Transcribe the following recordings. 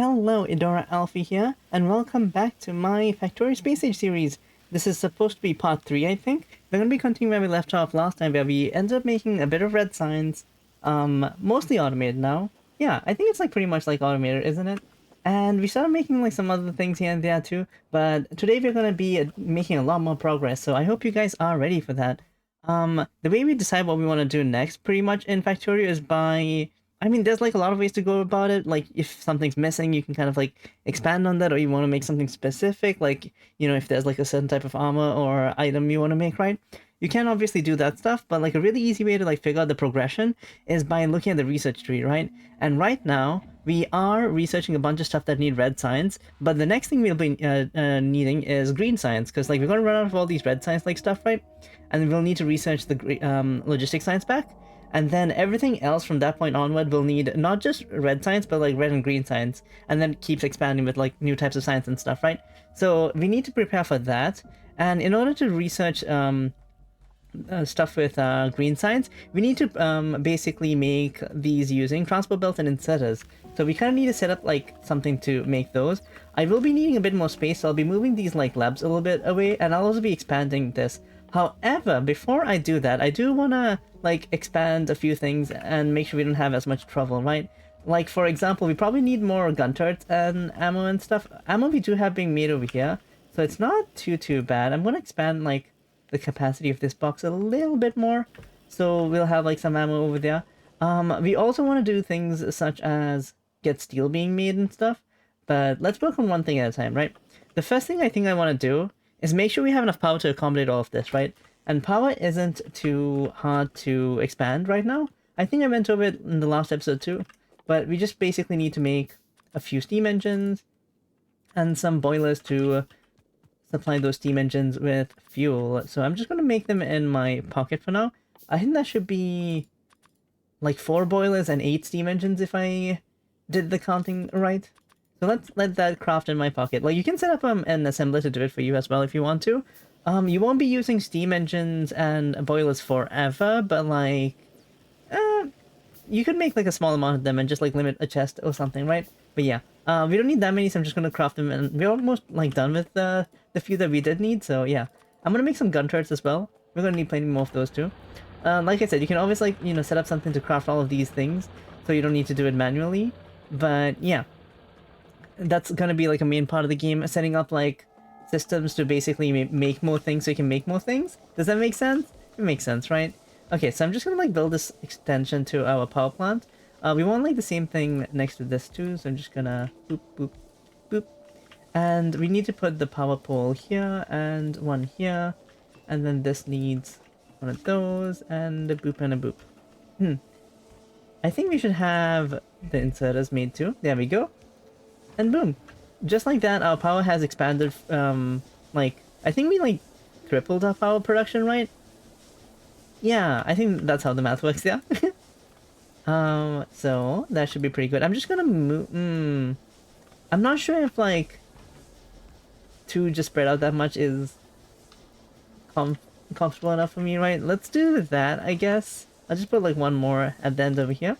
Hello, Idora Alfie here, and welcome back to my Factorio Space Age series. This is supposed to be part 3, I think. We're going to be continuing where we left off last time, where we ended up making a bit of red signs. Mostly automated now. Yeah, I think it's like pretty much like automated, isn't it? And we started making like some other things here and there too, but today we're going to be making a lot more progress, so I hope you guys are ready for that. The way we decide what we want to do next, pretty much in Factorio, is by... I mean, there's like a lot of ways to go about it. Like, if something's missing, you can kind of like expand on that, or you want to make something specific. Like, you know, if there's like a certain type of armor or item you want to make, right? You can obviously do that stuff, but like a really easy way to like figure out the progression is by looking at the research tree, right? And right now, we are researching a bunch of stuff that need red science, but the next thing we'll be needing is green science, because like we're going to run out of all these red science like stuff, right? And we'll need to research the logistics science back. And then everything else from that point onward will need not just red science, but like red and green science. And then keeps expanding with like new types of science and stuff, right? So we need to prepare for that. And in order to research stuff with green science, we need to basically make these using transport belts and inserters. So we kind of need to set up like something to make those. I will be needing a bit more space, so I'll be moving these like labs a little bit away, and I'll also be expanding this. However, before I do that, I do want to like expand a few things and make sure we don't have as much trouble, right? Like, for example, we probably need more gun turrets and ammo and stuff. Ammo we do have being made over here, so it's not too bad. I'm going to expand like the capacity of this box a little bit more, so we'll have like some ammo over there. We also want to do things such as get steel being made and stuff, but let's work on one thing at a time, right? The first thing I think I want to do is make sure we have enough power to accommodate all of this, right? And power isn't too hard to expand right now. I think I went over it in the last episode too, but we just basically need to make a few steam engines and some boilers to supply those steam engines with fuel. So I'm just going to make them in my pocket for now. I think that should be like 4 boilers and 8 steam engines if I did the counting right. So let's let that craft in my pocket. Like, you can set up an assembler to do it for you as well if you want to. You won't be using steam engines and boilers forever, but like, you could make like a small amount of them and just like limit a chest or something, right? But yeah, we don't need that many, so I'm just gonna craft them, and we're almost like done with the few that we did need. So yeah, I'm gonna make some gun turrets as well. We're gonna need plenty more of those too. Like I said, you can always like, you know, set up something to craft all of these things, so you don't need to do it manually. But yeah, that's gonna be like a main part of the game, setting up like systems to basically make more things so you can make more things. Does that make sense? It makes sense, right? Okay, so I'm just gonna like build this extension to our power plant. We want like the same thing next to this too, so I'm just gonna boop, boop, boop. And we need to put the power pole here and one here. And then this needs one of those and a boop and a boop. I think we should have the inserters made too. There we go. And boom. Just like that, our power has expanded, like, I think we, like, tripled our power production, right? Yeah, I think that's how the math works, yeah. So, that should be pretty good. I'm just gonna move, I'm not sure if, like, 2 just spread out that much is comfortable enough for me, right? Let's do that, I guess. I'll just put, like, one more at the end over here.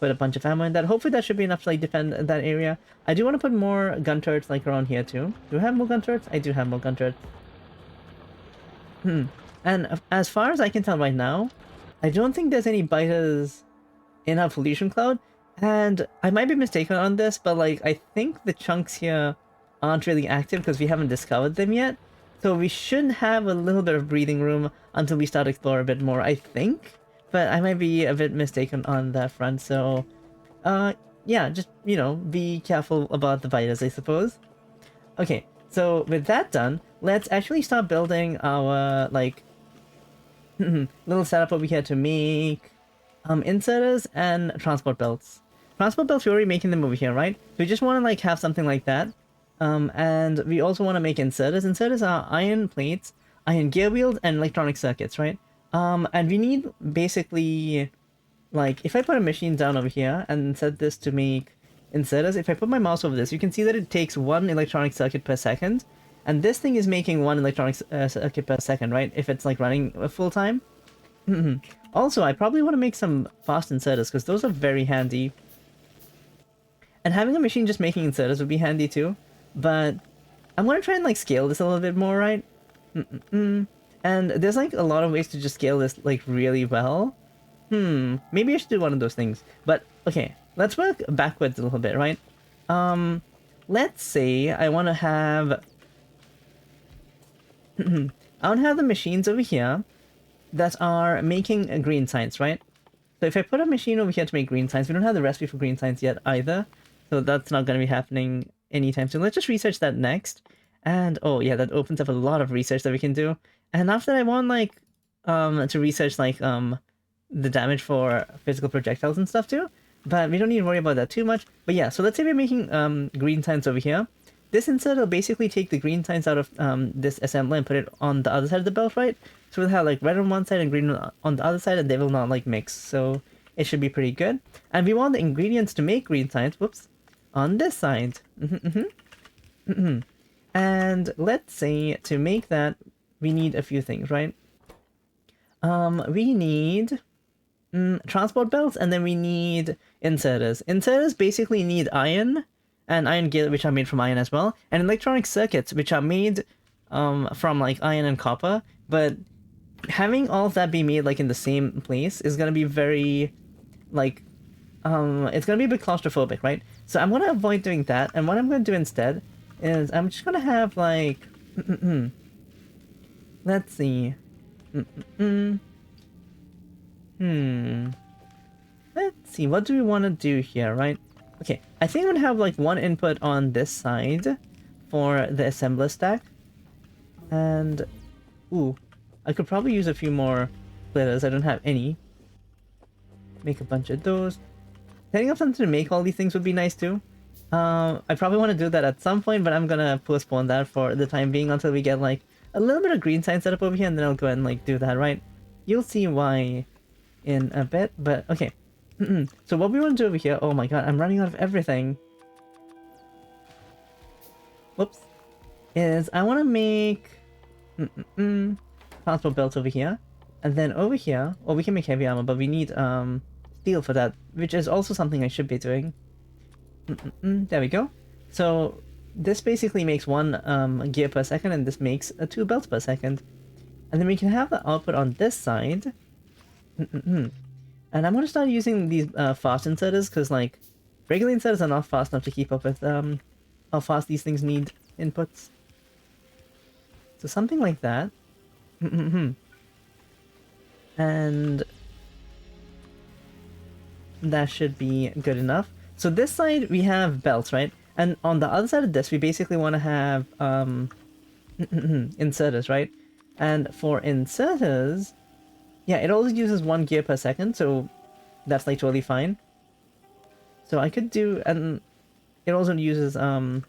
Put a bunch of ammo in that. Hopefully that should be enough to like defend that area. I do want to put more gun turrets like around here too. Do I have more gun turrets? I do have more gun turrets. And as far as I can tell right now, I don't think there's any biters in our pollution cloud. And I might be mistaken on this, but like I think the chunks here aren't really active because we haven't discovered them yet. So we should have a little bit of breathing room until we start exploring a bit more, I think. But I might be a bit mistaken on that front, so yeah, just, you know, be careful about the biters, I suppose. Okay, so with that done, let's actually start building our, like, little setup over here to make inserters and transport belts. Transport belts, we're already making them over here, right? We just want to, like, have something like that. And we also want to make inserters. Inserters are iron plates, iron gear wheels, and electronic circuits, right? And we need basically, like, if I put a machine down over here and set this to make inserters, if I put my mouse over this, you can see that it takes 1 electronic circuit per second. And this thing is making 1 electronic circuit per second, right? If it's, like, running full time. Also, I probably want to make some fast inserters, because those are very handy. And having a machine just making inserters would be handy too. But I'm gonna try and like scale this a little bit more, right? And there's like a lot of ways to just scale this like really well. Maybe I should do one of those things. But okay, let's work backwards a little bit, right? Let's say I want to have I want to have the machines over here that are making green science, right? So if I put a machine over here to make green science, we don't have the recipe for green science yet either. So that's not going to be happening anytime soon. Let's just research that next. And oh yeah, that opens up a lot of research that we can do. And after that, I want like to research like the damage for physical projectiles and stuff too. But we don't need to worry about that too much. But yeah, so let's say we're making green science over here. This insert will basically take the green science out of this assembly and put it on the other side of the belt, right? So we'll have like red on one side and green on the other side, and they will not like mix. So it should be pretty good. And we want the ingredients to make green science, whoops, on this side. And let's say to make that, we need a few things, right? We need transport belts, and then we need inserters. Inserters basically need iron and iron gear, which are made from iron as well, and electronic circuits, which are made from like iron and copper. But having all of that be made like in the same place is gonna be very like it's gonna be a bit claustrophobic, right? So I'm gonna avoid doing that, and what I'm gonna do instead is I'm just gonna have like let's see. Let's see, what do we want to do here, right? Okay, I think I'm gonna have like one input on this side for the assembler stack. And ooh, I could probably use a few more splitters. I don't have any. Make a bunch of those. Setting up something to make all these things would be nice too. I probably want to do that at some point, but I'm gonna postpone that for the time being until we get like a little bit of green science set up over here, and then I'll go ahead and like do that, right? You'll see why in a bit, but okay. So what we want to do over here, oh my god, I'm running out of everything. Whoops. Is I want to make transport belts over here, and then over here, or we can make heavy armor, but we need steel for that, which is also something I should be doing. There we go. So this basically makes one gear per second, and this makes 2 belts per second. And then we can have the output on this side. And I'm going to start using these fast inserters, because like regular inserters are not fast enough to keep up with how fast these things need inputs. So something like that. And that should be good enough. So this side we have belts, right? And on the other side of this, we basically want to have inserters, right? And for inserters, yeah, it always uses 1 gear per second, so that's like totally fine. So I could do, and it also uses 1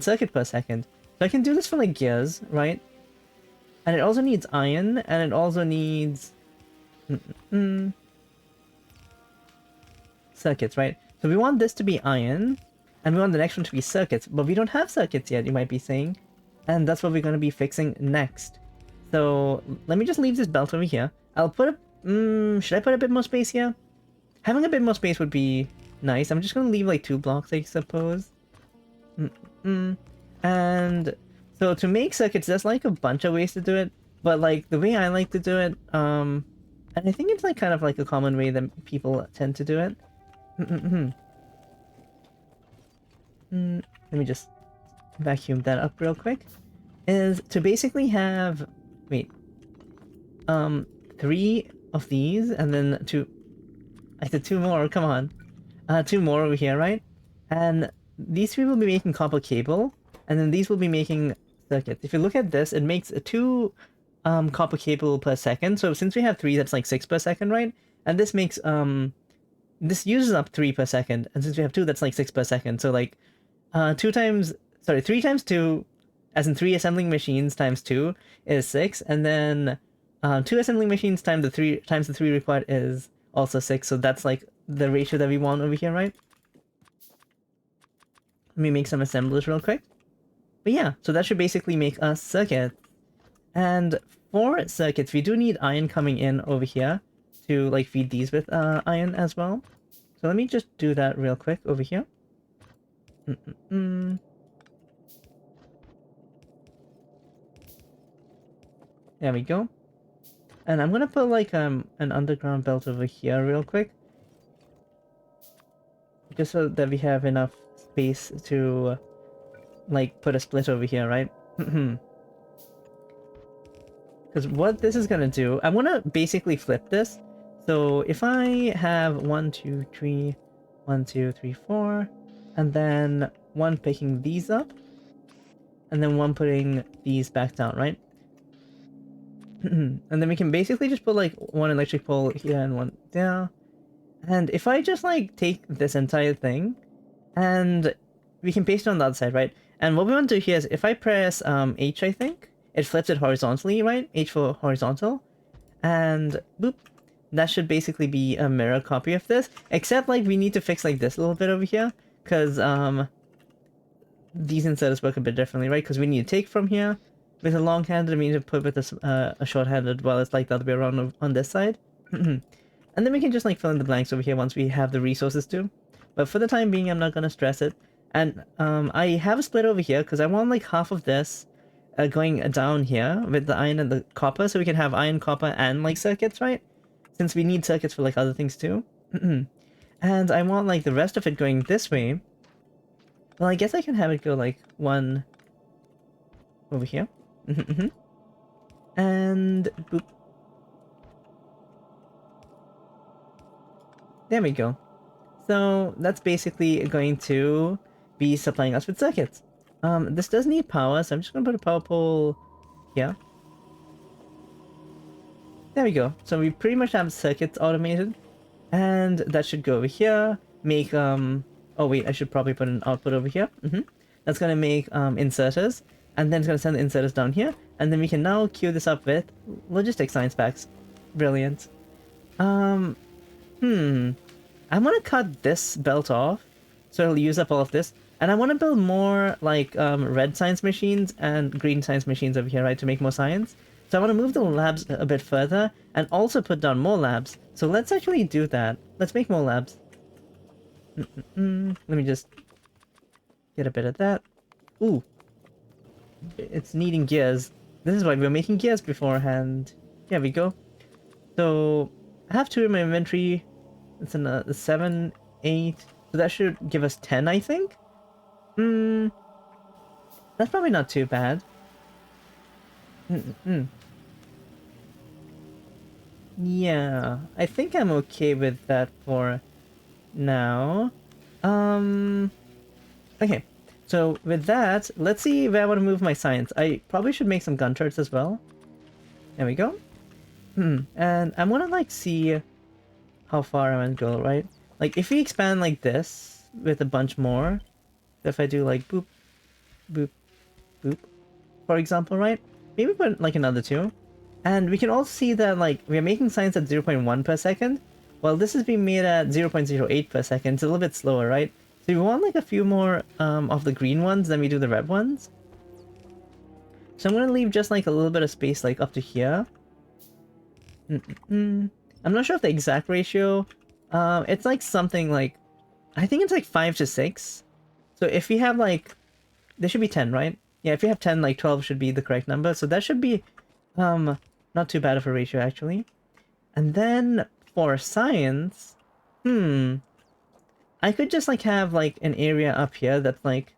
circuit per second. So I can do this for like gears, right? And it also needs iron, and it also needs circuits, right? So we want this to be iron, and we want the next one to be circuits, but we don't have circuits yet, you might be saying. And that's what we're going to be fixing next. So let me just leave this belt over here. I'll put a... should I put a bit more space here? Having a bit more space would be nice. I'm just going to leave like 2 blocks, I suppose. And so to make circuits, there's like a bunch of ways to do it. But like the way I like to do it, and I think it's like kind of like a common way that people tend to do it. Let me just vacuum that up real quick. Is to basically have... Wait. 3 of these, and then 2... I said 2 more, come on. 2 more over here, right? And these 3 will be making copper cable, and then these will be making circuits. If you look at this, it makes 2 copper cable per second. So since we have 3, that's like 6 per second, right? And this makes... this uses up 3 per second, and since we have 2, that's like 6 per second. So like 3 times 2, as in 3 assembling machines times 2 is 6, and then 2 assembling machines times the 3 required is also 6. So that's like the ratio that we want over here, right? Let me make some assemblers real quick. But yeah, so that should basically make a circuit. And for circuits, we do need iron coming in over here to like feed these with iron as well. So let me just do that real quick over here. Mm-mm-mm. There we go. And I'm gonna put like an underground belt over here real quick. Just so that we have enough space to like put a split over here, right? Because what this is gonna do, I wanna basically flip this. So if I have 1, 2, 3, 1, 2, 3, 4, and then one picking these up, and then one putting these back down, right? And then we can basically just put like one electric pole here and one there. And if I just like take this entire thing and we can paste it on the other side, right? And what we want to do here is if I press H, I think, it flips it horizontally, right? H for horizontal. And boop. That should basically be a mirror copy of this. Except like we need to fix like this a little bit over here. Because these inserters work a bit differently, right? Because we need to take from here with a long-handed and we need to put with a short-handed while it's like the other way around on this side. And then we can just like fill in the blanks over here once we have the resources to. But for the time being, I'm not going to stress it. And I have a split over here because I want like half of this going down here with the iron and the copper so we can have iron, copper, and like circuits, right? Since we need circuits for like other things too. And I want like the rest of it going this way. Well, I guess I can have it go like one over here. And boop. There we go. So that's basically going to be supplying us with circuits. This does need power, so I'm just gonna put a power pole here. There we go. So we pretty much have circuits automated. And that should go over here, make, oh wait, I should probably put an output over here. That's gonna make, inserters. And then it's gonna send the inserters down here. And then we can now queue this up with logistics science packs. Brilliant. I'm gonna cut this belt off, so it'll use up all of this. And I want to build more, like, red science machines and green science machines over here, right, to make more science. So I want to move the labs a bit further, and also put down more labs. So let's actually do that. Let's make more labs. Let me just get a bit of that. Ooh. It's needing gears. This is why we were making gears beforehand. Here we go. So, I have 2 in my inventory. It's in a 7, 8. So that should give us 10, I think? That's probably not too bad. Yeah, I think I'm okay with that for now. Okay. So with that, let's see where I want to move my science. I probably should make some gun turrets as well. There we go. And I want to like see how far I want to go, right? Like if we expand like this with a bunch more, if I do like boop, boop, boop, for example, right? Maybe put like another 2. And we can also see that like we're making science at 0.1 per second, while this is being made at 0.08 per second. It's a little bit slower, right? So we want like a few more of the green ones than we do the red ones. So I'm gonna leave just like a little bit of space like up to here. I'm not sure of the exact ratio. It's like something like, I think it's like 5 to 6. So if we have like, there should be 10, right? Yeah, if you have 10, like 12 should be the correct number. So that should be not too bad of a ratio actually. And then for science, I could just like have like an area up here that's like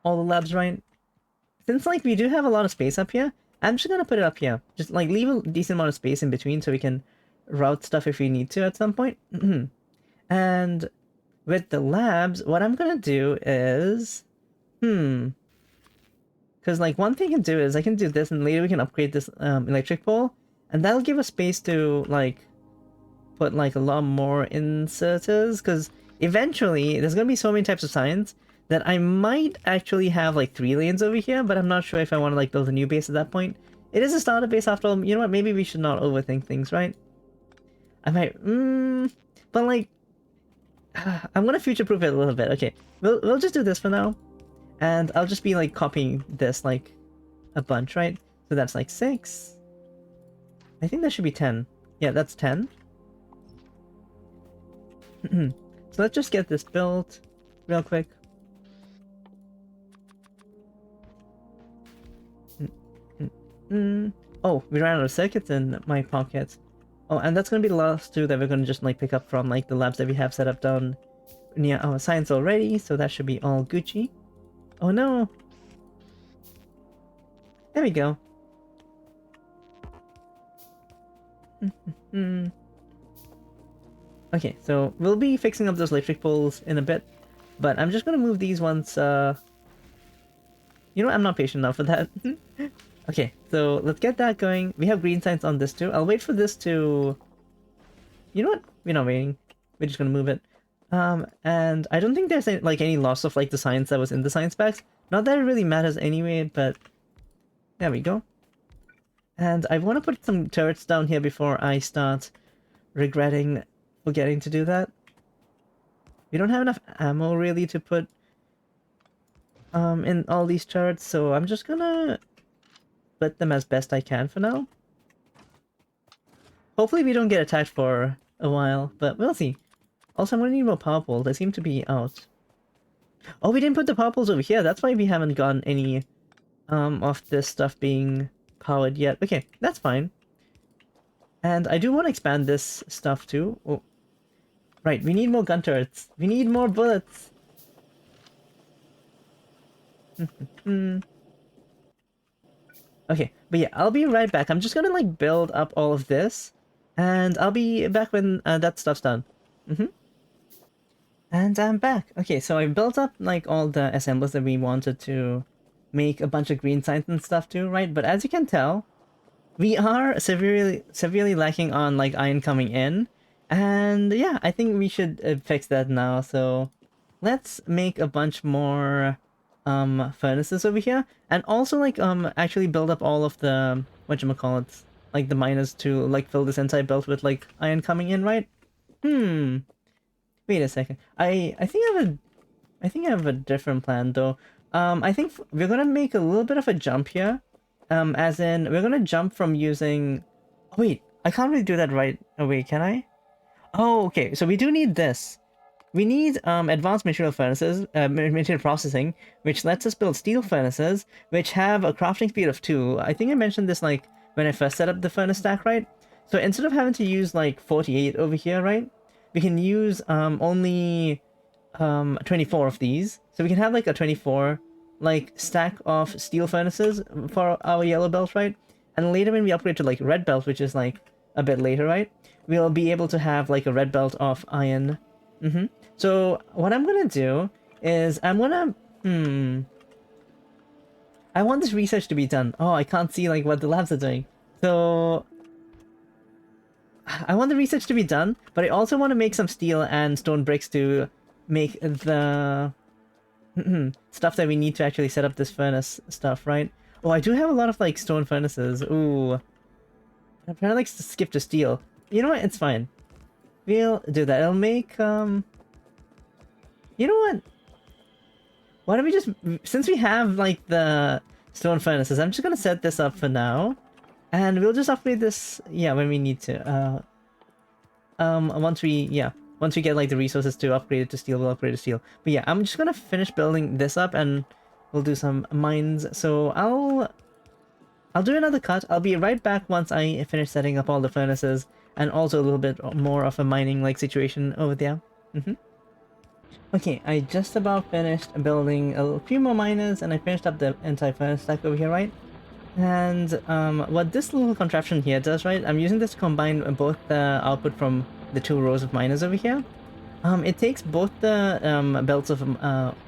all the labs, right? Since like we do have a lot of space up here, I'm just gonna put it up here. Just like leave a decent amount of space in between so we can route stuff if we need to at some point. And with the labs, what I'm gonna do is because like one thing I can do is I can do this and later we can upgrade this electric pole, and that'll give us space to like put like a lot more inserters, because eventually there's gonna be so many types of science that I might actually have like 3 lanes over here, but I'm not sure if I want to like build a new base at that point. It is a starter base after all. You know what? Maybe we should not overthink things, right? I might, but like, I'm gonna future-proof it a little bit. Okay, we'll just do this for now, and I'll just be like copying this like a bunch, right? So that's like 6. I think that should be 10. Yeah, that's 10. So let's just get this built real quick. Oh, we ran out of circuits in my pocket. Oh, and that's gonna be the last two that we're gonna just like pick up from like the labs that we have set up down near our science already, so that should be all Gucci. Oh no! There we go. Okay, so we'll be fixing up those electric poles in a bit, but I'm just gonna move these ones, You know what? I'm not patient enough for that. Okay, so let's get that going. We have green signs on this too. I'll wait for this to... You know what? We're not waiting. We're just gonna move it. And I don't think there's any, like any loss of like the science that was in the science packs. Not that it really matters anyway, but... There we go. And I want to put some turrets down here before I start regretting forgetting to do that. We don't have enough ammo really to put in all these turrets, so I'm just gonna split them as best I can for now. Hopefully we don't get attacked for a while, but we'll see. Also, I'm gonna need more power poles. They seem to be out. Oh, we didn't put the power poles over here. That's why we haven't gotten any of this stuff being powered yet. Okay, that's fine. And I do want to expand this stuff too. Oh. Right, we need more gun turrets. We need more bullets. Okay, but yeah, I'll be right back. I'm just gonna like build up all of this, and I'll be back when that stuff's done. And I'm back. Okay, so I built up like all the assemblies that we wanted to make a bunch of green signs and stuff too, right? But as you can tell, we are severely lacking on like iron coming in. And yeah, I think we should fix that now. So let's make a bunch more furnaces over here, and also like actually build up all of the whatchamacallit, like the miners to like fill this entire belt with like iron coming in, right? Wait a second. I think I have a different plan though. I think we're gonna make a little bit of a jump here. As in we're gonna jump from using... Oh, wait, I can't really do that right away, can I? Oh, okay, so we do need this. We need advanced material furnaces, material processing, which lets us build steel furnaces, which have a crafting speed of 2. I think I mentioned this like when I first set up the furnace stack, right? So instead of having to use like 48 over here, right? We can use only 24 of these. So we can have like a 24 like stack of steel furnaces for our yellow belt, right? And later when we upgrade to like red belt, which is like a bit later, right? We'll be able to have like a red belt of iron. So what I'm gonna do is I'm gonna I want this research to be done. Oh, I can't see like what the labs are doing. So I want the research to be done, but I also want to make some steel and stone bricks to make the stuff that we need to actually set up this furnace stuff, right? Oh, I do have a lot of like stone furnaces. Ooh. I'm trying to like skip to steel. You know what? It's fine. We'll do that. It'll make you know what? Why don't we just, since we have like the stone furnaces, I'm just gonna set this up for now, and we'll just upgrade this, yeah, when we need to. Once we get like the resources to upgrade it to steel, we'll upgrade to steel. But yeah, I'm just gonna finish building this up, and we'll do some mines. So I'll do another cut. I'll be right back once I finish setting up all the furnaces, and also a little bit more of a mining like situation over there. Okay, I just about finished building a few more miners, and I finished up the entire furnace stack over here, right? And what this little contraption here does, right? I'm using this to combine both the output from the 2 rows of miners over here. It takes both the belts of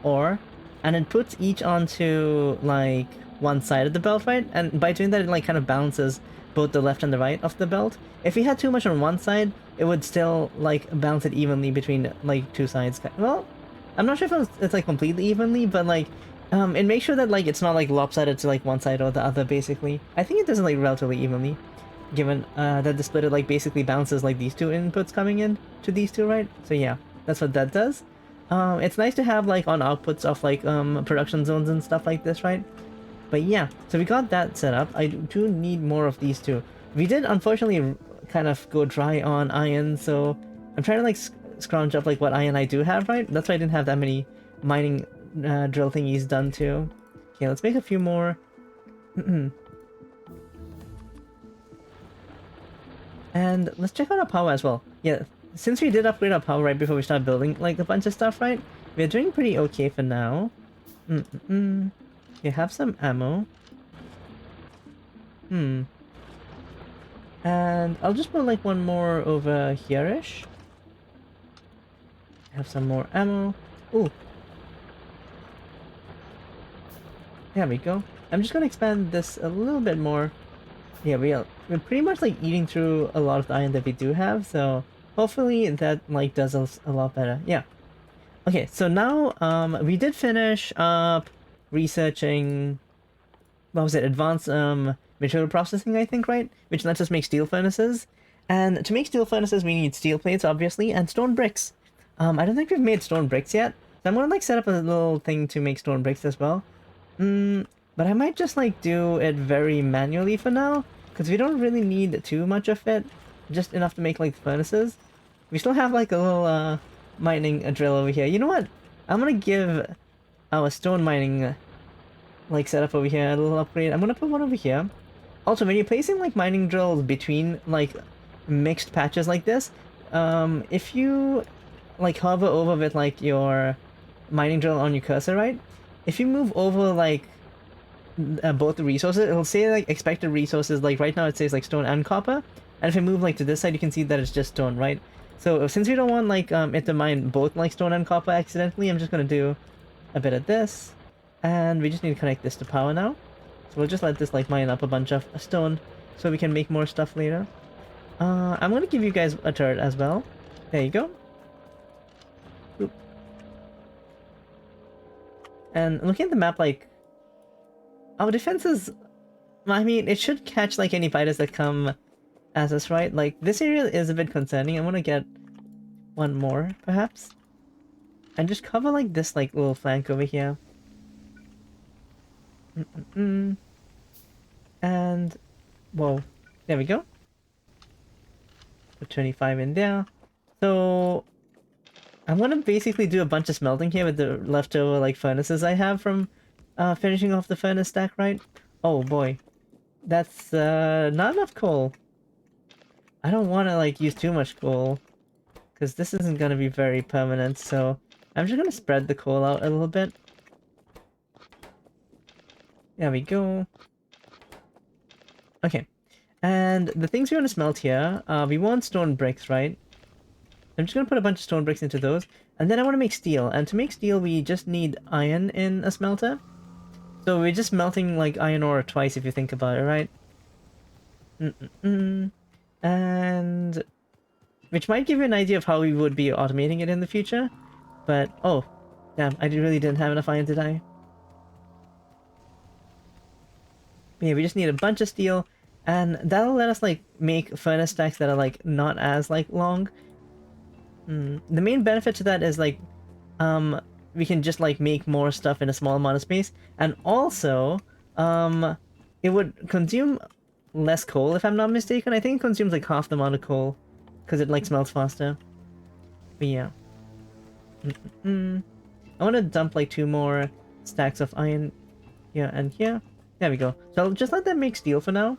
ore, and it puts each onto like one side of the belt, right? And by doing that, it like kind of balances both the left and the right of the belt. If we had too much on one side, it would still like balance it evenly between like 2 sides. Well, I'm not sure if it's like completely evenly, but like it makes sure that like it's not like lopsided to like one side or the other. Basically, I think it does it like relatively evenly, given that the splitter like basically balances like these 2 inputs coming in to these 2, right? So yeah, that's what that does. It's nice to have like on outputs of like production zones and stuff like this, right? But yeah, so we got that set up. I do need more of these 2. We did unfortunately kind of go dry on iron, so I'm trying to like scrounge up like what iron I do have, right? That's why I didn't have that many mining drill thingies done too. Okay, let's make a few more. And let's check out our power as well. Yeah, since we did upgrade our power right before we start building like a bunch of stuff, right? We're doing pretty okay for now. We have some ammo. And I'll just put like one more over here-ish. Have some more ammo. Ooh. There we go. I'm just gonna expand this a little bit more. Yeah, we're pretty much like eating through a lot of the iron that we do have, so hopefully that like does us a lot better. Yeah. Okay, so now we did finish up researching, what was it, advanced material processing, I think, right? Which lets us make steel furnaces. And to make steel furnaces we need steel plates, obviously, and stone bricks. I don't think we've made stone bricks yet, so I'm gonna like set up a little thing to make stone bricks as well. But I might just like do it very manually for now, because we don't really need too much of it, just enough to make like furnaces. We still have like a little mining drill over here. You know what? I'm gonna give our stone mining like setup over here a little upgrade. I'm gonna put one over here. Also, when you're placing like mining drills between like mixed patches like this, if you like hover over with like your mining drill on your cursor, right? If you move over like both the resources, it'll say like expected resources. Like right now it says like stone and copper, and if I move like to this side, you can see that it's just stone, right? So since we don't want like it to mine both like stone and copper accidentally, I'm just gonna do a bit of this, and we just need to connect this to power now. So we'll just let this like mine up a bunch of stone so we can make more stuff later. I'm gonna give you guys a turret as well. There you go. Oop. And looking at the map, like our defenses, I mean, it should catch like any fighters that come as us, right? Like this area is a bit concerning. I want to get one more perhaps, and just cover like this like little flank over here. And whoa, there we go. Put 25 in there. So I'm gonna basically do a bunch of smelting here with the leftover like furnaces I have from finishing off the furnace stack, right? Oh boy, that's not enough coal. I don't want to like use too much coal, because this isn't gonna be very permanent. So I'm just gonna spread the coal out a little bit. There we go. Okay, and the things we want to smelt here, we want stone bricks, right? I'm just gonna put a bunch of stone bricks into those, and then I want to make steel. And to make steel, we just need iron in a smelter. So we're just melting like iron ore twice if you think about it, right? And which might give you an idea of how we would be automating it in the future. But oh, damn, I really didn't have enough iron, did I? Yeah, we just need a bunch of steel, and that'll let us like make furnace stacks that are like not as like long. The main benefit to that is like we can just like make more stuff in a small amount of space, and also it would consume less coal if I'm not mistaken. I think it consumes like half the amount of coal because it like smelts faster. But yeah. I want to dump like 2 more stacks of iron here and here. There we go. So I'll just let that make steel for now.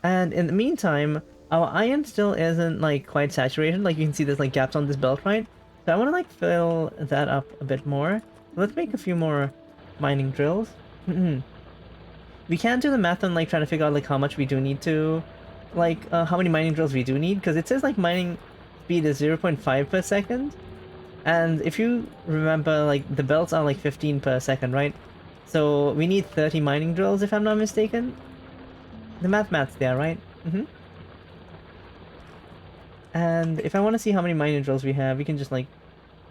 And in the meantime, our iron still isn't like quite saturated. Like you can see there's like gaps on this belt, right? So I want to like fill that up a bit more. Let's make a few more mining drills. We can't do the math on like trying to figure out like how much we do need to, like how many mining drills we do need, because it says like mining speed is 0.5 per second. And if you remember, like the belts are like 15 per second, right? So we need 30 mining drills if I'm not mistaken. The math's there, right? And if I want to see how many mining drills we have, we can just like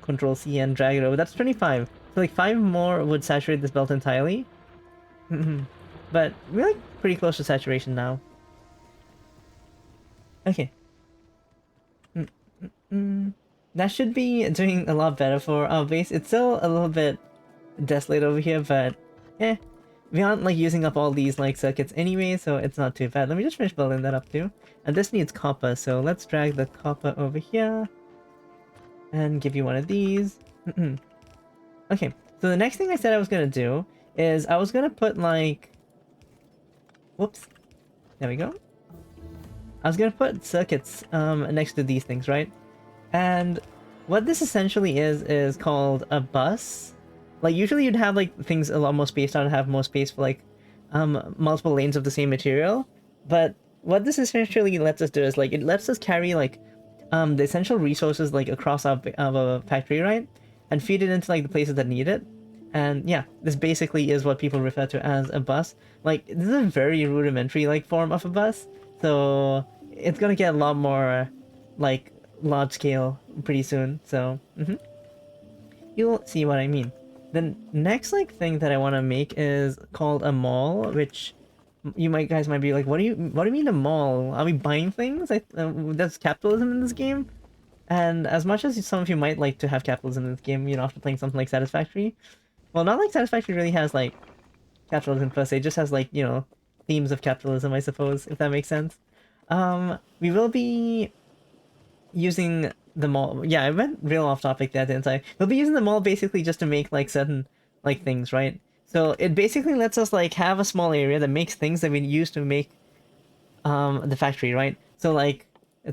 Control C and drag it over. That's 25. So like 5 more would saturate this belt entirely. But we're like pretty close to saturation now. Okay. That should be doing a lot better for our base. It's still a little bit desolate over here, but we aren't like using up all these like circuits anyway, so it's not too bad. Let me just finish building that up too. And this needs copper, so let's drag the copper over here. and give you one of these. Okay, so the next thing I said I was gonna do is I was gonna put like... Whoops. There we go. I was gonna put circuits next to these things, right? And what this essentially is called a bus. Like, usually you'd have like things a lot more spaced out and have more space for like multiple lanes of the same material. But what this essentially lets us do is like it lets us carry like the essential resources like across our factory, right? And feed it into like the places that need it. And yeah, this basically is what people refer to as a bus. Like, this is a very rudimentary like form of a bus, so it's gonna get a lot more like large scale pretty soon. So you'll see what I mean. The next like thing that I want to make is called a mall, which you guys might be like, what do you mean a mall? Are we buying things? There's capitalism in this game. And as much as some of you might like to have capitalism in this game, you know, after playing something like Satisfactory, well, not like Satisfactory really has like capitalism per se, it just has like, you know, themes of capitalism, I suppose, if that makes sense. We will be using the mall. Yeah, I went real off topic there, didn't I? We'll be using the mall basically just to make like certain like things, right? So it basically lets us like have a small area that makes things that we use to make the factory, right? So like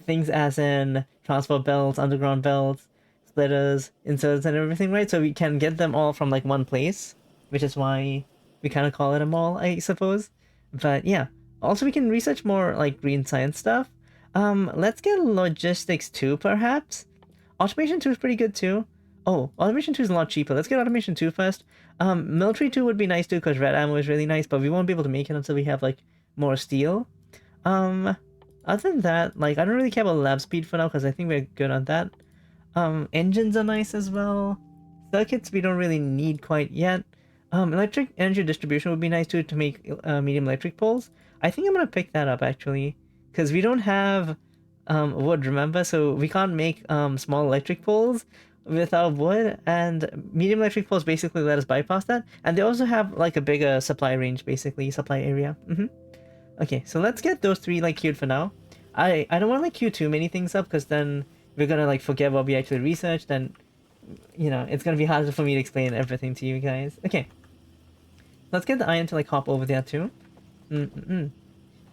things as in transport belts, underground belts, splitters, inserts, and everything, right? So we can get them all from like one place, which is why we kind of call it a mall, I suppose. But yeah, also we can research more like green science stuff. Let's get logistics 2 perhaps. Automation 2 is pretty good too. Oh, automation 2 is a lot cheaper. Let's get automation 2 first. Military 2 would be nice too because red ammo is really nice, but we won't be able to make it until we have like more steel. Other than that, like, I don't really care about lab speed for now because I think we're good on that. Engines are nice as well. Circuits we don't really need quite yet. Electric energy distribution would be nice too to make medium electric poles. I think I'm gonna pick that up actually because we don't have wood, remember? So we can't make small electric poles without wood, and medium electric poles basically let us bypass that. And they also have like a bigger supply range, basically supply area. Okay, so let's get those 3 like queued for now. I don't want to like queue too many things up because then we're gonna like forget what we actually researched, and you know it's gonna be harder for me to explain everything to you guys. Okay, let's get the iron to like hop over there too.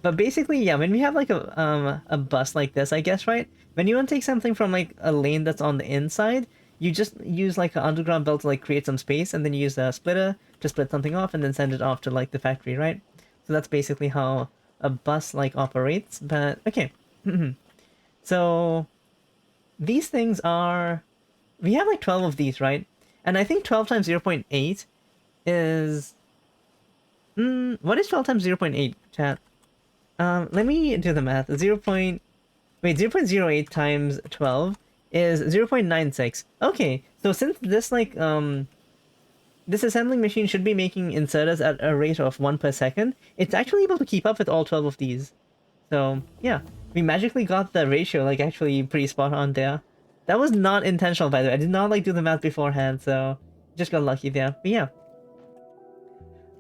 But basically, yeah, when we have like a bus like this, I guess, right? When you want to take something from like a lane that's on the inside, you just use like an underground belt to like create some space, and then you use a splitter to split something off, and then send it off to like the factory, right? So that's basically how a bus like operates. But okay, so these things are, we have like 12 of these, right? And I think 12 times 0.8 is what is 12 times 0.8, chat? Let me do the math. 0.08 times 12 is 0.96. Okay, so since this like this assembling machine should be making inserters at a rate of 1 per second, it's actually able to keep up with all 12 of these. So yeah, we magically got the ratio like actually pretty spot on there. That was not intentional, by the way. I did not like do the math beforehand, so just got lucky there. But yeah.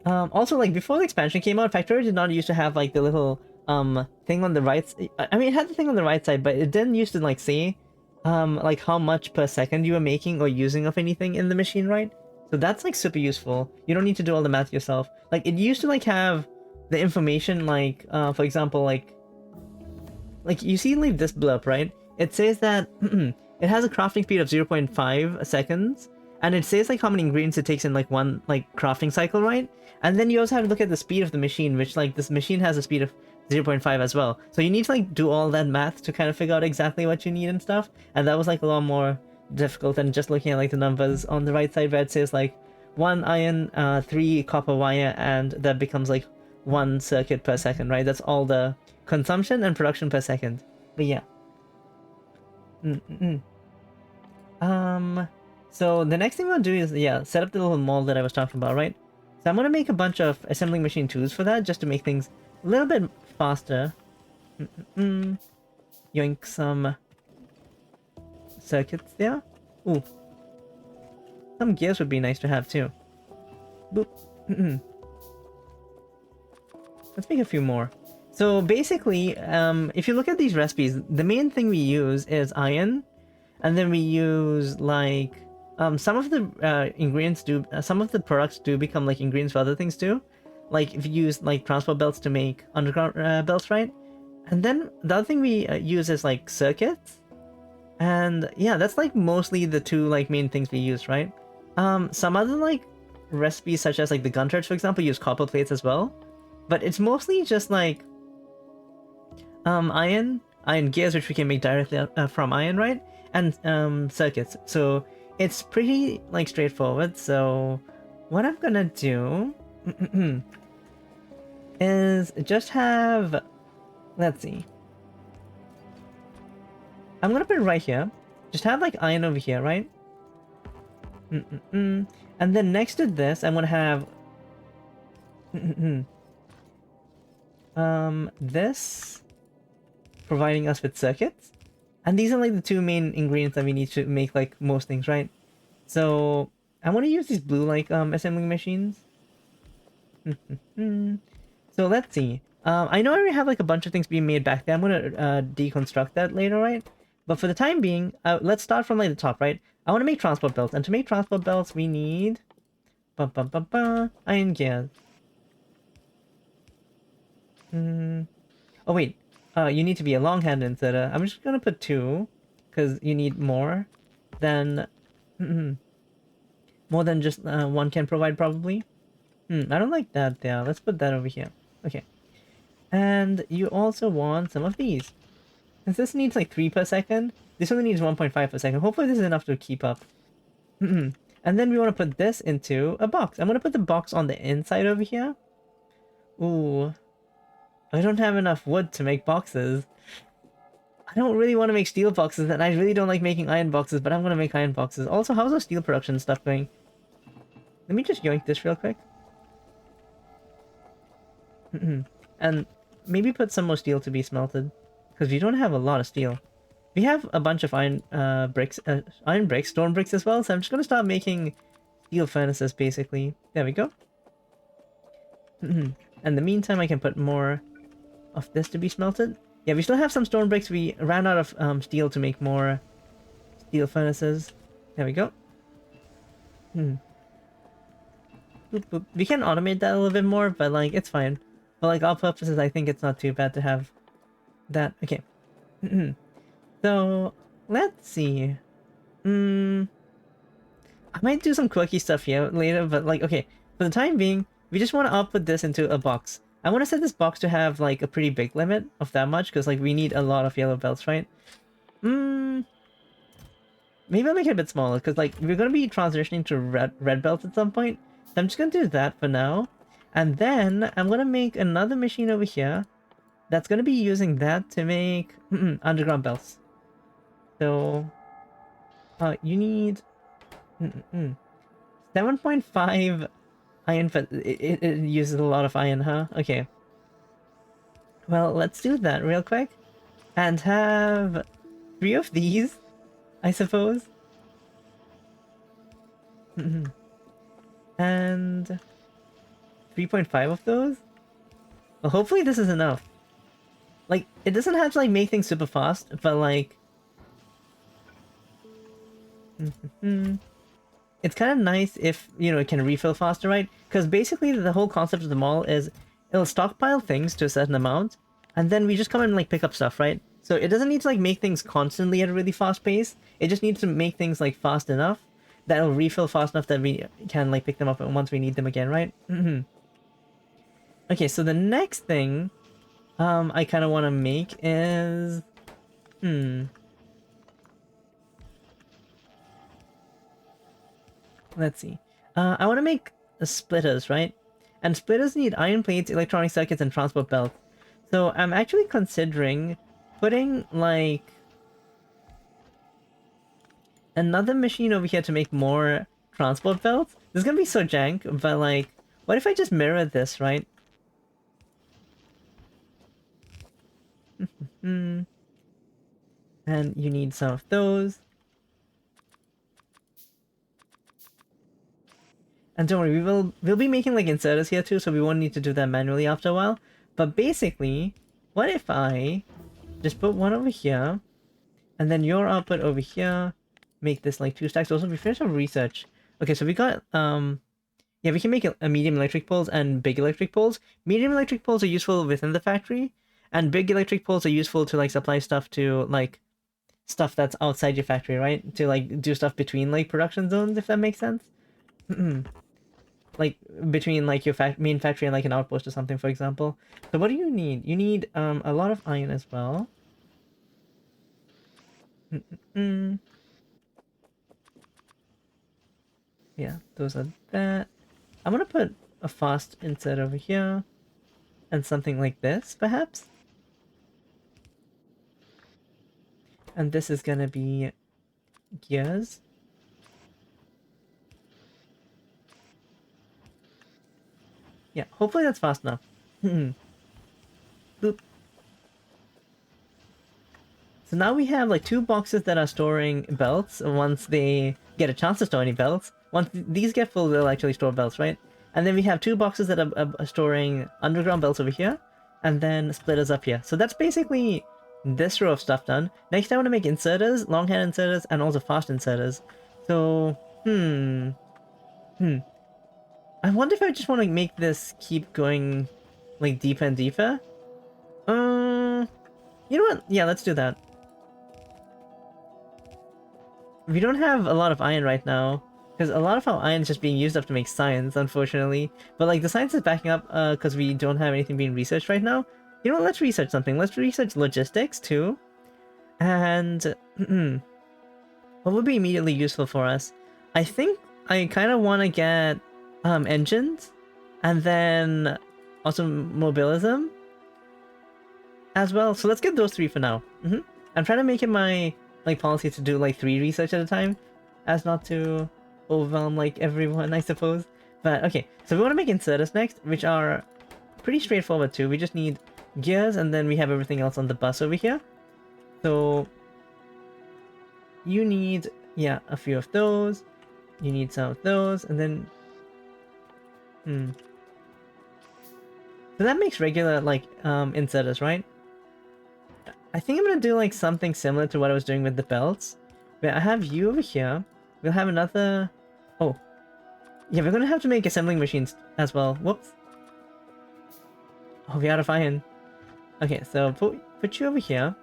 Also, like before the expansion came out, Factorio did not used to have like the little thing on the right. I mean, it had the thing on the right side, but it didn't used to like say like how much per second you were making or using of anything in the machine, right? So that's like super useful. You don't need to do all the math yourself. Like it used to like have the information like for example like you see like this blurb, right? It says that it has a crafting speed of 0.5 seconds, and it says like how many ingredients it takes in like one like crafting cycle, right? And then you also have to look at the speed of the machine, which like this machine has a speed of 0.5 as well. So you need to like do all that math to kind of figure out exactly what you need and stuff. And that was like a lot more difficult than just looking at like the numbers on the right side where it says like 1 iron, 3 copper wire, and that becomes like 1 circuit per second, right? That's all the consumption and production per second. But yeah. So the next thing we'll do is, yeah, set up the little mall that I was talking about, right? So I'm gonna make a bunch of assembling machine 2s for that, just to make things a little bit faster. Yoink some circuits there. Ooh. Some gears would be nice to have too. Boop. Let's make a few more. So basically, if you look at these recipes, the main thing we use is iron. and then we use like some of the ingredients do some of the products do become like ingredients for other things too. Like if you use like transport belts to make underground belts, right? And then the other thing we use is like circuits. And yeah, that's like mostly the two like main things we use, right? Some other like recipes such as like the gun turrets, for example, use copper plates as well. But it's mostly just like iron gears, which we can make directly from iron, right? And circuits. So it's pretty like straightforward. So what I'm gonna do is just have, let's see. I'm gonna put it right here. Just have like iron over here, right? And then next to this, I'm gonna have this providing us with circuits. And these are like the two main ingredients that we need to make like most things, right? So I want to use these blue like assembling machines. So let's see. I know I already have like a bunch of things being made back there. I'm gonna deconstruct that later, right? But for the time being, let's start from like the top, right? I want to make transport belts, and to make transport belts, we need iron gears. Oh wait, you need to be a long-hand inserter. I'm just gonna put 2, because you need more than more than just one can provide probably. I don't like that there. Let's put that over here. Okay. And you also want some of these. Since this needs like 3 per second, this only needs 1.5 per second. Hopefully this is enough to keep up. And then we want to put this into a box. I'm going to put the box on the inside over here. Ooh. I don't have enough wood to make boxes. I don't really want to make steel boxes, and I really don't like making iron boxes, but I'm going to make iron boxes. Also, how's our steel production stuff going? Let me just yoink this real quick. And maybe put some more steel to be smelted, because we don't have a lot of steel. We have a bunch of iron bricks, stone bricks as well, so I'm just going to start making steel furnaces, basically. There we go. In the meantime, I can put more of this to be smelted. Yeah, we still have some stone bricks. We ran out of steel to make more steel furnaces. There we go. Boop, boop. We can automate that a little bit more, but like, it's fine. For like our purposes, I think it's not too bad to have that. Okay. So, let's see. I might do some quirky stuff here later, but like, okay. For the time being, we just want to output this into a box. I want to set this box to have like a pretty big limit of that much, because like we need a lot of yellow belts, right? Maybe I'll make it a bit smaller, because like we're going to be transitioning to red belts at some point. So I'm just going to do that for now. And then I'm going to make another machine over here that's going to be using that to make underground belts. So you need 7.5 iron, but it uses a lot of iron, huh? Okay. Well, let's do that real quick. And have 3 of these, I suppose. And 3.5 of those? Well, hopefully this is enough. Like, it doesn't have to like make things super fast, but like... It's kind of nice if, you know, it can refill faster, right? Because basically the whole concept of the mall is it'll stockpile things to a certain amount, and then we just come and like pick up stuff, right? So it doesn't need to like make things constantly at a really fast pace. It just needs to make things like fast enough that it'll refill fast enough that we can like pick them up once we need them again, right? Okay, so the next thing I kind of want to make is... Let's see. I want to make splitters, right? And splitters need iron plates, electronic circuits, and transport belts. So I'm actually considering putting, like, another machine over here to make more transport belts. This is gonna be so jank, but, like, what if I just mirror this, right? And you need some of those. And don't worry, we'll be making like inserters here too, so we won't need to do that manually after a while. But basically, what if I just put one over here, And then your output over here, make this like 2 stacks. Also, we finished our research. Okay, so we got, yeah, we can make a medium electric poles and big electric poles. Medium electric poles are useful within the factory, and big electric poles are useful to like supply stuff to like stuff that's outside your factory, right? To like do stuff between like production zones, if that makes sense. Like between like your main factory and like an outpost or something, for example. So what do you need? You need a lot of iron as well. Yeah, those are that. I'm gonna put a fast insert over here and something like this, perhaps. And this is gonna be gears. Yeah, hopefully that's fast enough. Boop. So now we have like 2 boxes that are storing belts once they get a chance to store any belts. Once these get full, they'll actually store belts, right? And then we have 2 boxes that are storing underground belts over here, and then splitters up here. So that's basically this row of stuff done. Next I want to make inserters, long hand inserters, and also fast inserters. So, I wonder if I just want to make this keep going like deeper and deeper. You know what? Yeah, let's do that. We don't have a lot of iron right now, because a lot of our iron is just being used up to make science, unfortunately. But like the science is backing up because we don't have anything being researched right now. You know what, let's research something. Let's research logistics too. And what would be immediately useful for us? I think I kind of want to get engines, and then automobilism as well. So let's get those 3 for now. I'm trying to make it my like policy to do like 3 research at a time, as not to overwhelm like everyone, I suppose. But okay, so we want to make inserters next, which are pretty straightforward too. We just need gears, and then we have everything else on the bus over here. So you need, yeah, a few of those. You need some of those, and then so that makes regular like inserters, right? I think I'm gonna do like something similar to what I was doing with the belts. But I have you over here. We'll have another. Oh, yeah, we're gonna have to make assembling machines as well. Whoops. Oh, we're out of iron. Okay, so put you over here,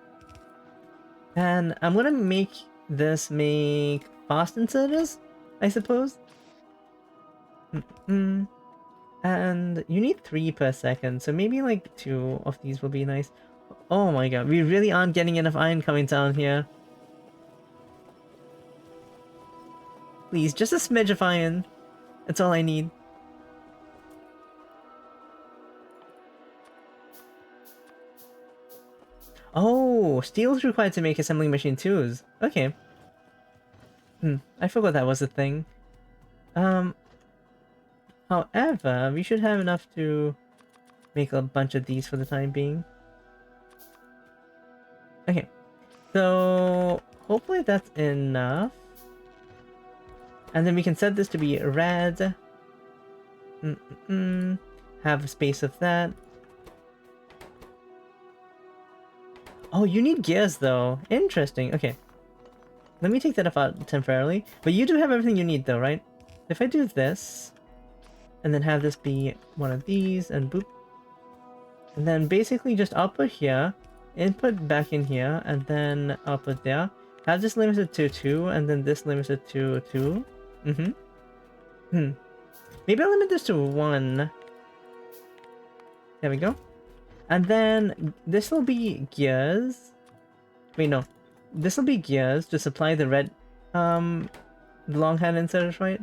and I'm gonna make this make fast inserters, I suppose. And you need 3 per second, so maybe like 2 of these will be nice. Oh my god, we really aren't getting enough iron coming down here. Please, just a smidge of iron. That's all I need. Oh, steel is required to make assembling machine 2s. Okay. I forgot that was a thing. However, we should have enough to make a bunch of these for the time being. Okay, so hopefully that's enough. And then we can set this to be red. Have a space of that. Oh, you need gears though. Interesting. Okay. Let me take that out temporarily. But you do have everything you need though, right? If I do this, and then have this be one of these, and boop. And then basically just output here, input back in here, and then output there. Have this limited to 2, and then this limited to 2. Maybe I'll limit this to 1. There we go. And then this will be gears. Wait, no. This will be gears to supply the red, the long hand inserters, right?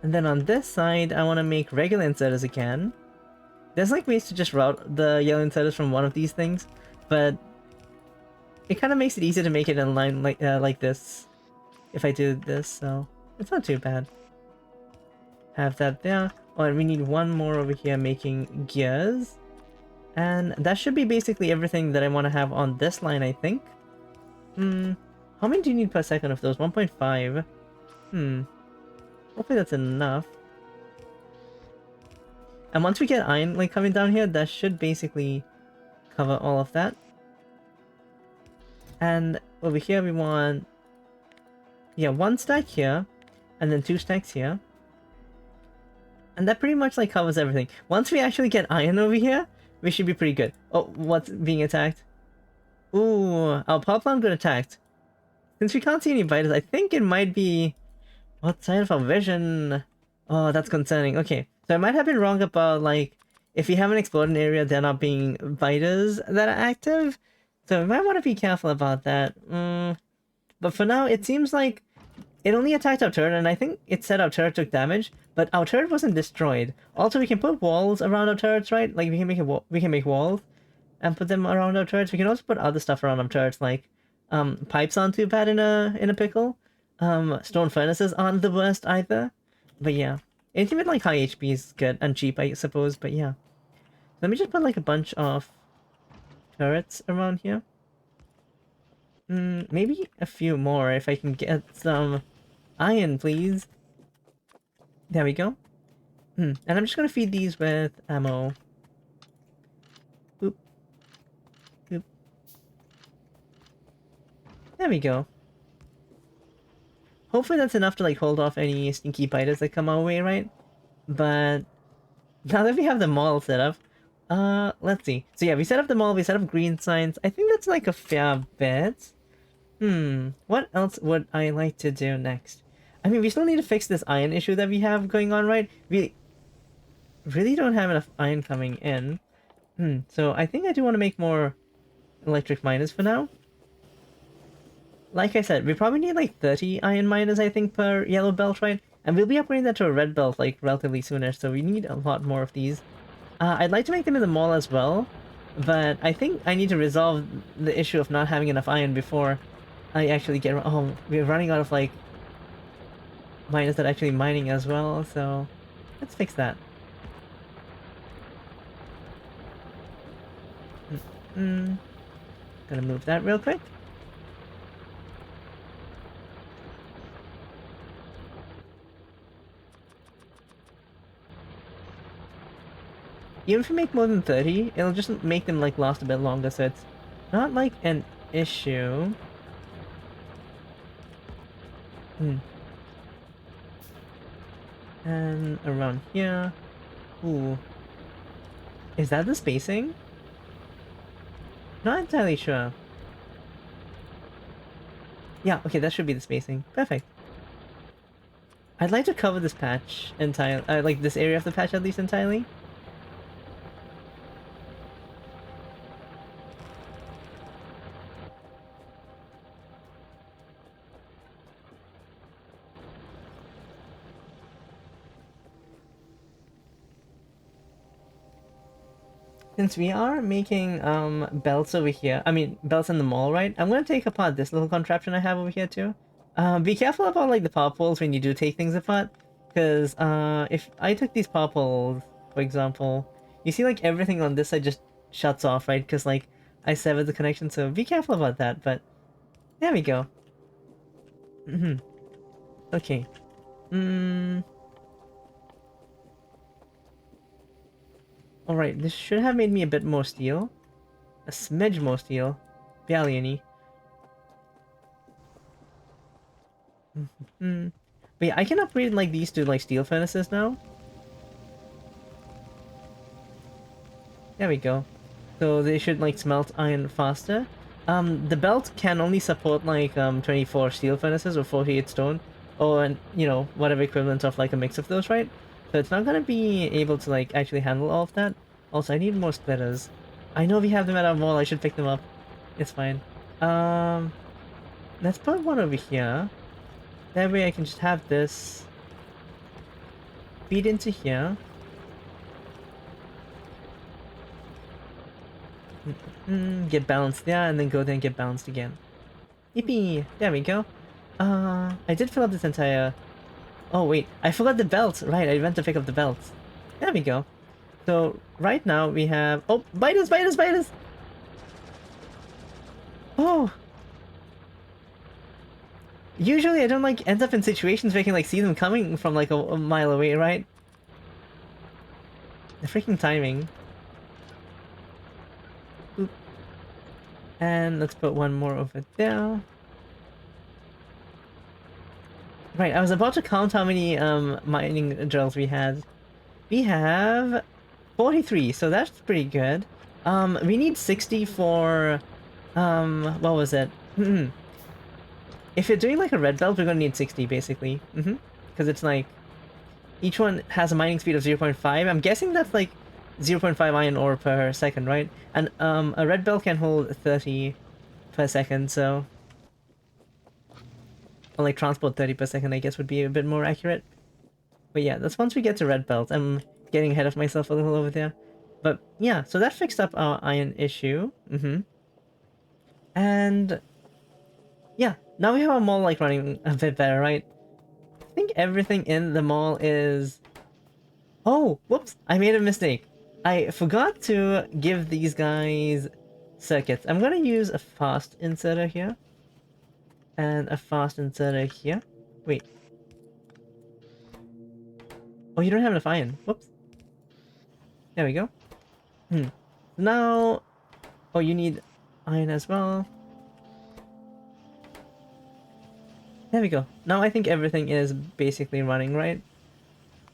And then on this side, I want to make regular inserters again. There's like ways to just route the yellow inserters from one of these things, but it kind of makes it easier to make it in line like this if I do this, so it's not too bad. Have that there. Oh, and we need 1 more over here making gears. And that should be basically everything that I want to have on this line, I think. How many do you need per second of those? 1.5. Hopefully that's enough. And once we get iron like coming down here, that should basically cover all of that. And over here we want, yeah, 1 stack here, and then 2 stacks here. And that pretty much like covers everything. Once we actually get iron over here, we should be pretty good. Oh, what's being attacked? Ooh, our power plant got attacked. Since we can't see any biters, I think it might be outside of our vision. Oh, that's concerning. Okay, so I might have been wrong about like if we haven't explored an area, there not being biters that are active. So we might want to be careful about that. But for now, it seems like it only attacked our turret, and I think it said our turret took damage, but our turret wasn't destroyed. Also, we can put walls around our turrets, right? Like we can make we can make walls and put them around our turrets. We can also put other stuff around our turrets, like pipes aren't too bad in a pickle. Stone furnaces aren't the worst either. But yeah, anything with like high HP is good and cheap, I suppose. But yeah, let me just put like a bunch of turrets around here. Maybe a few more if I can get some iron, please. There we go. And I'm just gonna feed these with ammo. Boop. Boop. There we go. Hopefully that's enough to like hold off any stinky biters that come our way, right? But now that we have the mall set up, let's see. So yeah, we set up the mall, we set up green signs. I think that's like a fair bet. What else would I like to do next? I mean, we still need to fix this iron issue that we have going on, right? We really don't have enough iron coming in. So I think I do want to make more electric miners for now. Like I said, we probably need like 30 iron miners, I think, per yellow belt, right? And we'll be upgrading that to a red belt, like, relatively sooner, so we need a lot more of these. I'd like to make them in the mall as well, but I think I need to resolve the issue of not having enough iron before I actually get... Oh, we're running out of, like, miners that are actually mining as well, so let's fix that. Gonna move that real quick. Even if you make more than 30, it'll just make them like last a bit longer, so it's not like an issue. And around here. Ooh. Is that the spacing? Not entirely sure. Yeah, okay, that should be the spacing. Perfect. I'd like to cover this patch entirely, like this area of the patch at least entirely. Since we are making belts over here, I mean belts in the mall, right? I'm gonna take apart this little contraption I have over here too. Be careful about like the power poles when you do take things apart, because if I took these power poles, for example, you see like everything on this side just shuts off, right? Because like I severed the connection, so be careful about that. But there we go. Okay. Alright, this should have made me a bit more steel. A smidge more steel. Barely any. But yeah, I can upgrade like these to like steel furnaces now. There we go. So they should like smelt iron faster. The belt can only support like 24 steel furnaces or 48 stone. Or, you know, whatever equivalent of like a mix of those, right? So it's not gonna be able to like actually handle all of that. Also, I need more splitters. I know we have them at our mall, I should pick them up. It's fine. Let's put one over here. That way I can just have this feed into here. Get balanced there, and then go there and get balanced again. Yippee! There we go. I did fill up this entire... Oh wait, I forgot the belt! Right, I meant to pick up the belt. There we go. So, right now we have... Oh, bite us, bite us, bite us! Oh! Usually I don't like end up in situations where I can like see them coming from like a mile away, right? The freaking timing. Oop. And let's put one more over there. Right, I was about to count how many mining drills we had. We have 43, so that's pretty good. We need 60 for what was it? If you're doing like a red belt, we're gonna need 60 basically. Because it's like each one has a mining speed of 0.5. I'm guessing that's like 0.5 iron ore per second, right? And a red belt can hold 30 per second, so or like transport 30 per second, I guess would be a bit more accurate. But yeah, that's once we get to red belt. I'm getting ahead of myself a little over there. But yeah, so that fixed up our iron issue. And yeah, now we have our mall like running a bit better, right? I think everything in the mall is... Oh, whoops, I made a mistake. I forgot to give these guys circuits. I'm gonna use a fast inserter here. And a fast inserter here. Wait. Oh, you don't have enough iron. Whoops. There we go. Now... Oh, you need iron as well. There we go. Now I think everything is basically running, right?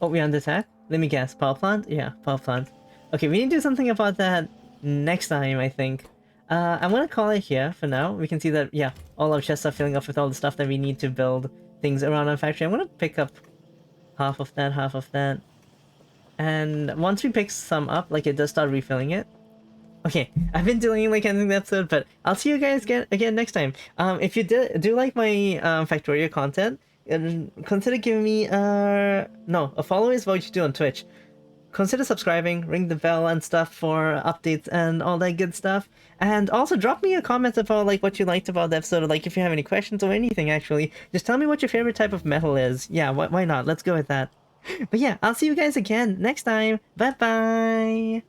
Oh, we're under attack? Let me guess. Power plant? Yeah, power plant. Okay, we need to do something about that next time, I think. I'm gonna call it here for now. We can see that, yeah, all our chests are filling up with all the stuff that we need to build things around our factory. I'm gonna pick up half of that, half of that. And once we pick some up, like it does start refilling it. Okay, I've been delaying like ending the episode, but I'll see you guys again next time. If you do like my Factorio content, consider giving me a follow is what you do on Twitch. Consider subscribing, ring the bell and stuff for updates and all that good stuff. And also drop me a comment about like what you liked about the episode, or like if you have any questions or anything actually. Just tell me what your favorite type of metal is. Yeah, why not? Let's go with that. But yeah, I'll see you guys again next time. Bye bye!